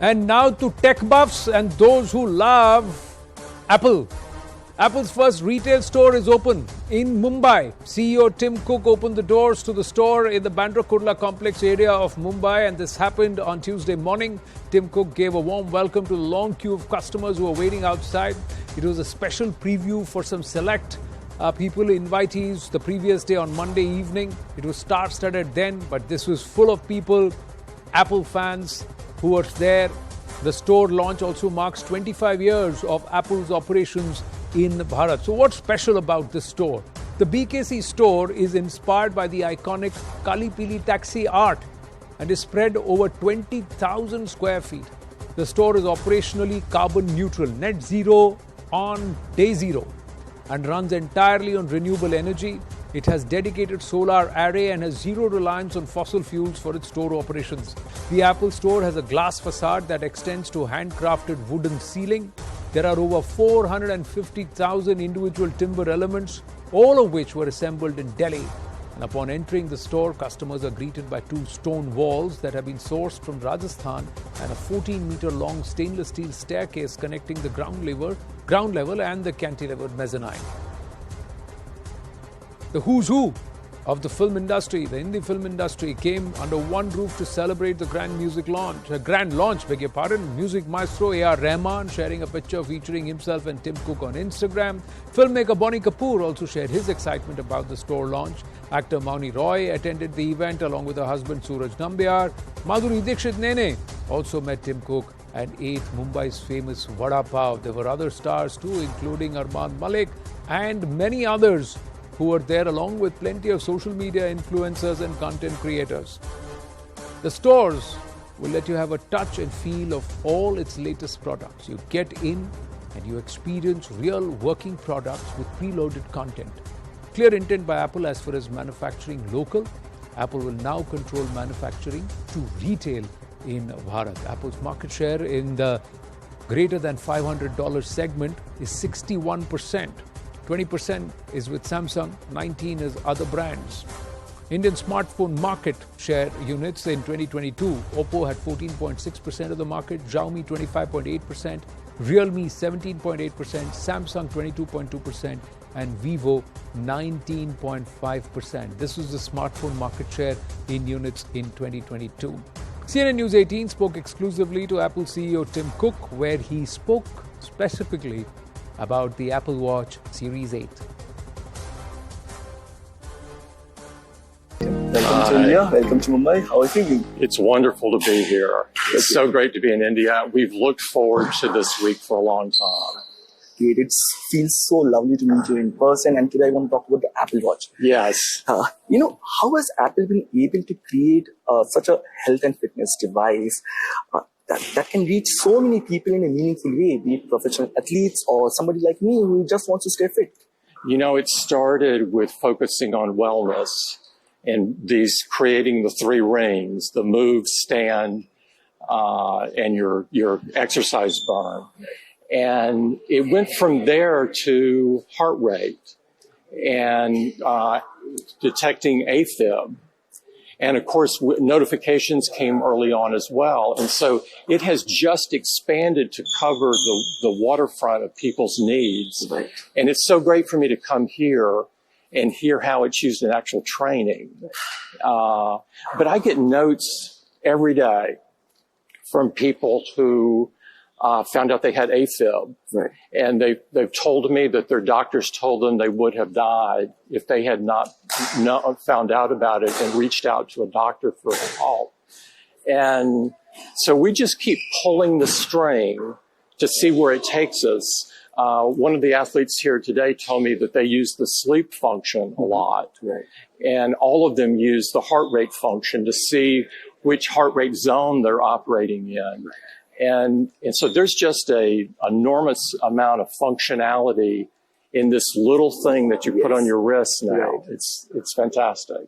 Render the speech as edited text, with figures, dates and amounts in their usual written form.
And now to tech buffs and those who love Apple. Apple's first retail store is open in Mumbai. CEO Tim Cook opened the doors to the store in the Bandra Kurla complex area of Mumbai, and this happened on Tuesday morning. Tim Cook gave a warm welcome to the long queue of customers who were waiting outside. It was a special preview for some select people, invitees, the previous day on Monday evening. It was star-studded then, but this was full of people, Apple fans who were there. The store launch also marks 25 years of Apple's operations in Bharat. So what's special about this store? The BKC store is inspired by the iconic Kali Pili taxi art and is spread over 20,000 square feet. The store is operationally carbon neutral, net zero on day zero, and runs entirely on renewable energy. It has dedicated solar array and has zero reliance on fossil fuels for its store operations. The Apple store has a glass facade that extends to handcrafted wooden ceiling. There are over 450,000 individual timber elements, all of which were assembled in Delhi. And upon entering the store, customers are greeted by two stone walls that have been sourced from Rajasthan and a 14-meter-long stainless steel staircase connecting the ground level and the cantilevered mezzanine. The who's who of the film industry, the Hindi film industry, came under one roof to celebrate the grand launch, Music maestro A.R. Rahman sharing a picture featuring himself and Tim Cook on Instagram. Filmmaker Bonnie Kapoor also shared his excitement about the store launch. Actor Mauni Roy attended the event along with her husband Suraj Nambiar. Madhuri Dixit Nene also met Tim Cook and ate Mumbai's famous Vada Pav. There were other stars too, including Arman Malik and many others who were there, along with plenty of social media influencers and content creators. The stores will let you have a touch and feel of all its latest products. You get in and you experience real working products with preloaded content. Clear intent by Apple as far as manufacturing local. Apple will now control manufacturing to retail in Bharat. Apple's market share in the greater than $500 segment is 61%. 20% is with Samsung, 19% is other brands. Indian smartphone market share units in 2022, Oppo had 14.6% of the market, Xiaomi 25.8%, Realme 17.8%, Samsung 22.2%, and Vivo 19.5%. This was the smartphone market share in units in 2022. CNN News 18 spoke exclusively to Apple CEO Tim Cook, where he spoke specifically about the Apple Watch Series 8. Welcome to India. Welcome to Mumbai. How are you feeling? It's wonderful to be here. It's so great to be in India. We've looked forward to this week for a long time. It feels so lovely to meet you in person, and today I want to talk about the Apple Watch. Yes. How has Apple been able to create such a health and fitness device that can reach so many people in a meaningful way, be it professional athletes or somebody like me who just wants to stay fit? It started with focusing on wellness and creating the three rings, the move, stand, and your exercise burn. And it went from there to heart rate and detecting AFib. And of course, notifications came early on as well. And so it has just expanded to cover the waterfront of people's needs. Right. And it's so great for me to come here and hear how it's used in actual training. But I get notes every day from people who found out they had AFib. Right. And they've told me that their doctors told them they would have died if they had not found out about it and reached out to a doctor for help. And so we just keep pulling the string to see where it takes us. One of the athletes here today told me that they use the sleep function a lot. Right. And all of them use the heart rate function to see which heart rate zone they're operating in. And so there's just an enormous amount of functionality in this little thing that you put on your wrist now. Right. It's fantastic.